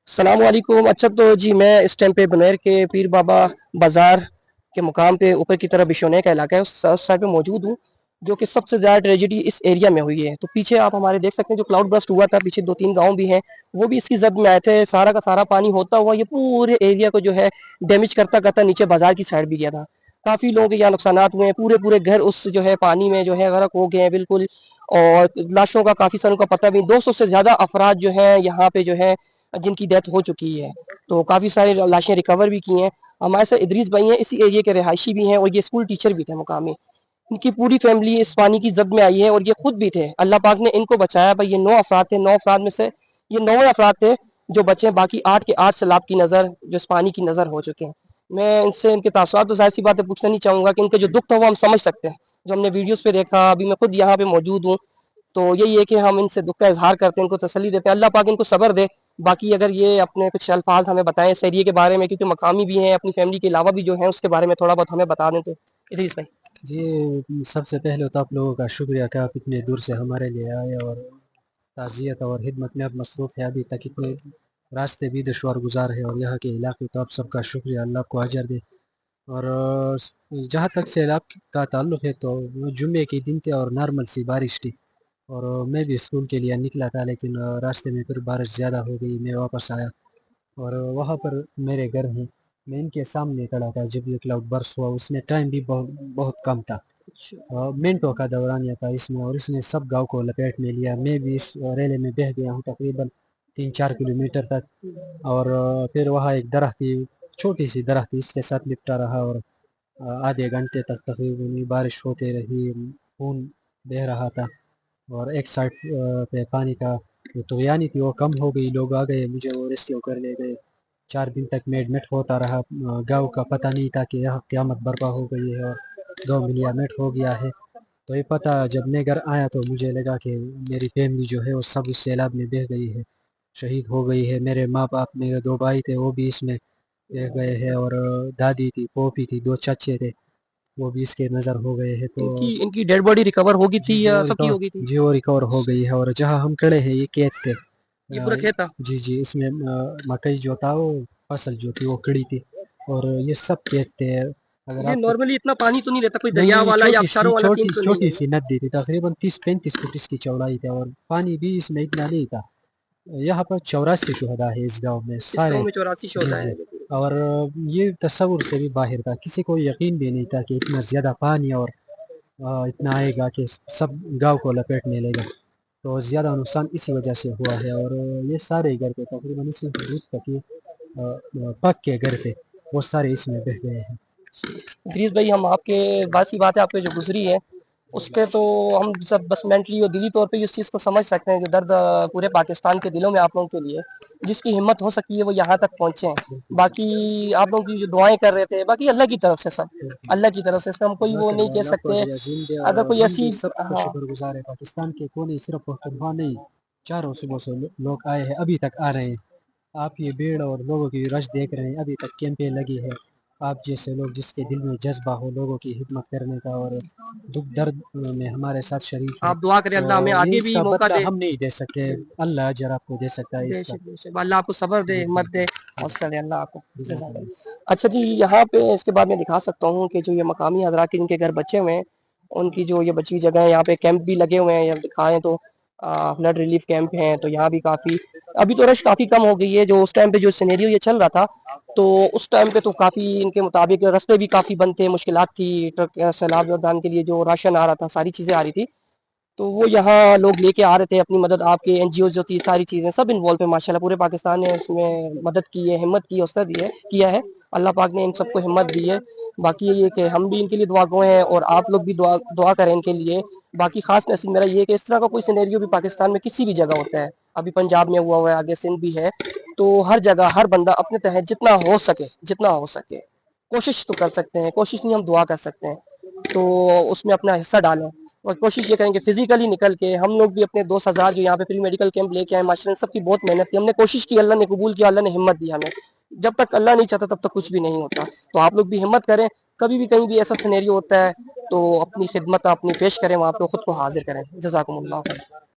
السلام علیکم. اچھا تو جی میں اس ٹائم پہ بنیر کے پیر بابا بازار کے مقام پہ اوپر کی طرف بشونے کا علاقہ ہے اس سائڈ پہ موجود ہوں جو کہ سب سے زیادہ ٹریجڈی اس ایریا میں ہوئی ہے. تو پیچھے آپ ہمارے دیکھ سکتے ہیں جو کلاؤڈ برسٹ ہوا تھا, پیچھے 2-3 گاؤں بھی ہیں, وہ بھی اس کی زد میں آئے تھے. سارا کا سارا پانی ہوتا ہوا یہ پورے ایریا کو جو ہے ڈیمیج کرتا کرتا نیچے بازار کی سائڈ بھی گیا تھا. کافی لوگ یہاں نقصانات ہوئے ہیں, پورے گھر اس جو ہے پانی میں جو ہے غرق ہو گئے ہیں بالکل. اور لاشوں کا کافی ساروں کا پتہ بھی, 200 سے زیادہ افراد جو ہیں یہاں پہ جو ہے جن کی ڈیتھ ہو چکی ہے. تو کافی سارے لاشیں ریکور بھی کی ہیں. ہمارے ساتھ ادریس بھائی ہیں, اسی ایریا کے رہائشی بھی ہیں اور یہ اسکول ٹیچر بھی تھے مقامی. ان کی پوری فیملی اس پانی کی زد میں آئی ہے اور یہ خود بھی تھے. اللہ پاک نے ان کو بچایا بھائی. یہ 9 افراد تھے, 9 افراد میں سے یہ 9 افراد تھے جو بچے, باقی 8 کے 8 سیلاب کی نظر جو اس پانی کی نظر ہو چکے ہیں. میں ان سے ان کے تاثرات تو ظاہر سی باتیں پوچھنا نہیں چاہوں گا کہ ان کا جو دکھ تھا وہ ہم سمجھ سکتے ہیں, جو ہم نے ویڈیوز پہ دیکھا. ابھی میں خود یہاں پہ موجود ہوں تو یہی ہے کہ ہم ان سے دکھ کا اظہار کرتے ہیں, ان کو تسلی دیتے ہیں. اللہ پاک ان کو صبر دے. باقی اگر یہ اپنے کچھ الفاظ ہمیں بتائیں اس ایریے کے بارے میں, کیونکہ مقامی بھی ہیں, اپنی فیملی کے علاوہ بھی جو ہیں, اس کے بارے میں تھوڑا بہت ہمیں بتا دیں تو. ادریس بھائی جی سب سے پہلے تو آپ لوگوں کا شکریہ کہ آپ اتنے دور سے ہمارے لیے آئے اور تعزیت اور خدمت میں اب مصروف ہے. ابھی تک اتنے راستے بھی دشوار گزار ہے اور یہاں کے علاقے, تو آپ سب کا شکریہ, اللہ آپ کو اجر دے. اور جہاں تک سیلاب کا تعلق ہے تو جمعے کے دن تھے اور نارمل سی بارش تھی, اور میں بھی اسکول کے لیے نکلا تھا, لیکن راستے میں پھر بارش زیادہ ہو گئی, میں واپس آیا اور وہاں پر میرے گھر ہیں. میں ان کے سامنے کھڑا تھا جب یہ کلاؤڈ برس ہوا. اس میں ٹائم بھی بہت کم تھا, منٹوں کا دورانیہ تھا اس میں, اور اس نے سب گاؤں کو لپیٹ میں لیا. میں بھی اس ریلے میں بہہ گیا ہوں تقریباً 3-4 کلومیٹر تک. اور پھر وہاں ایک درخت تھی, چھوٹی سی درخت, اس کے ساتھ لپٹا رہا اور آدھے گھنٹے تک تقریباً بارش ہوتے رہی. خون بہہ رہا تھا اور ایک سائڈ پہ پانی کا تو یعنی کہ وہ کم ہو گئی. لوگ آ گئے, مجھے وہ ریسکیو کر لے گئے. 4 دن تک میں ایڈمٹ ہوتا رہا. گاؤں کا پتہ نہیں تھا کہ یہاں قیامت برپا ہو گئی ہے اور گاؤں ملیامٹ ہو گیا ہے. تو یہ پتہ جب میں گھر آیا تو مجھے لگا کہ میری فیملی جو ہے وہ سب اس سیلاب میں بہہ گئی ہے, شہید ہو گئی ہے. میرے ماں باپ, میرے 2 بھائی تھے وہ بھی اس میں بہہ گئے ہیں, اور دادی تھی, پوپی تھی, 2 چچے تھے, وہ بھی اس کے نظر ہو گئے ہیں. تو ان کی ڈیڈ باڈی ریکور ہوگی تھی یا سب کی ہوگی تھی؟ جی وہ ریکور ہو گئی ہے. اور جہاں ہم کھڑے ہیں یہ کھیت تھے. یہ پورا کھیت تھا؟ جی اس میں مکئی جو تھا وہ فصل جو تھی وہ کھڑی تھی, اور یہ سب کھیت تھے. اگر یہ آپ نارملی اتنا پانی تو نہیں رہتا, کوئی دریا نہیں, والا یا آبشاروں والا سین تو نہیں چھوٹی ہے سی ندی تھی, تقریباً 30-35 فٹ اس کی چوڑائی تھی, اور پانی بھی اس میں اتنا نہیں تھا. یہاں پر 84 شہدا ہے اس گاؤں میں اس سارے. گاؤں میں 84 شہدا جی ہے. اور یہ تصور سے بھی باہر تھا, کسی کو یقین بھی نہیں تھا کہ اتنا زیادہ پانی اور اتنا آئے گا کہ سب گاؤں کو لپیٹنے لے گا. تو زیادہ نقصان اسی وجہ سے ہوا ہے. اور یہ سارے گھر پہ تقریباً اسی حدود تک پک کے گھر پہ وہ سارے اس میں بہہ گئے ہیں. ادریس بھائی ہم آپ کے باسی بات ہے آپ پہ جو گزری ہے اس کے تو ہم سب بس مینٹلی اور دلی طور پہ اس چیز کو سمجھ سکتے ہیں, جو درد پورے پاکستان کے دلوں میں آپ لوگوں کے لیے, جس کی ہمت ہو سکی ہے وہ یہاں تک پہنچے ہیں. باقی آپ لوگوں کی جو دعائیں کر رہے تھے, باقی اللہ کی طرف سے, سب اللہ کی طرف سے, اس میں ہم کوئی وہ نہیں کہہ اللہ کو سکتے. عظیم دے, اور اگر کوئی ہم بھی ایسی سب کو شکر گزار ہے. پاکستان کے کونے صرف پختونخوا نہیں, چاروں صوبوں سے لوگ آئے ہیں, ابھی تک آ رہے ہیں. آپ یہ بھیڑ اور لوگوں کی رش دیکھ رہے ہیں, ابھی تک کیمپیں لگی ہے. آپ جیسے لوگ جس کے دل میں جذبہ ہو لوگوں کی خدمت کرنے کا اور دکھ درد میں ہمارے ساتھ شریک ہے, آپ دعا کریں تو اللہ ہمیں یہ آگے اس بھی کا موقع بدلہ دے. ہم نہیں دے سکتے, اللہ اجر آپ کو دے سکتا ہے بے اس کا. شک بے شک, اللہ آپ کو صبر دے, ہمت دے, حوصلہ دے, اللہ آپ کو. جزاک اللہ. اچھا جی, یہاں پہ اس کے بعد میں دکھا سکتا ہوں کہ جو یہ مقامی حضرات کے جن کے گھر بچے ہوئے ہیں, ان کی جو یہ بچی ہوئی جگہ ہے, یہاں پہ کیمپ بھی لگے ہوئے ہیں. یا دکھائیں تو فلڈ ریلیف کیمپ ہیں, تو یہاں بھی کافی ابھی تو رش کافی کم ہو گئی ہے. جو اس ٹائم پہ جو سینیریو یہ چل رہا تھا تو اس ٹائم پہ تو کافی ان کے مطابق رستے بھی کافی بند تھے, مشکلات تھی, سیلاب دان کے لیے جو راشن آ رہا تھا, ساری چیزیں آ رہی تھی. تو وہ یہاں لوگ لے کے آ رہے تھے اپنی مدد. آپ کے این جی اوز جو تھی, ساری چیزیں سب انوالو ہے ماشاء اللہ. پورے پاکستان نے اس میں مدد کی ہے, ہمت کی, حوصلہ دی ہے, کیا ہے. اللہ پاک نے ان سب کو ہمت دی ہے. باقی یہ کہ ہم بھی ان کے لیے دعا گو ہیں, اور آپ لوگ بھی دعا کریں ان کے لیے. باقی خاص میسج میرا یہ ہے کہ اس طرح کا کوئی سینیریو بھی پاکستان میں کسی بھی جگہ ہوتا ہے, ابھی پنجاب میں ہوا ہے, آگے سندھ بھی ہے, تو ہر جگہ ہر بندہ اپنے تحت جتنا ہو سکے کوشش تو کر سکتے ہیں. کوشش نہیں, ہم دعا کر سکتے ہیں, تو اس میں اپنا حصہ ڈالیں. اور کوشش یہ کریں کہ فزیکلی نکل کے ہم لوگ بھی اپنے 2,000 جو یہاں پہ فری میڈیکل کیمپ لے کے آئے, ماشاء اللہ سب کی بہت محنت کی, ہم نے کوشش کی, اللہ نے قبول کیا, اللہ نے ہمت دی ہمیں. جب تک اللہ نہیں چاہتا تب تک کچھ بھی نہیں ہوتا. تو آپ لوگ بھی ہمت کریں, کبھی بھی کہیں بھی ایسا سینیریو ہوتا ہے تو اپنی خدمت اپنی پیش کریں, وہاں پہ خود کو حاضر کریں. جزاکم اللہ خیر.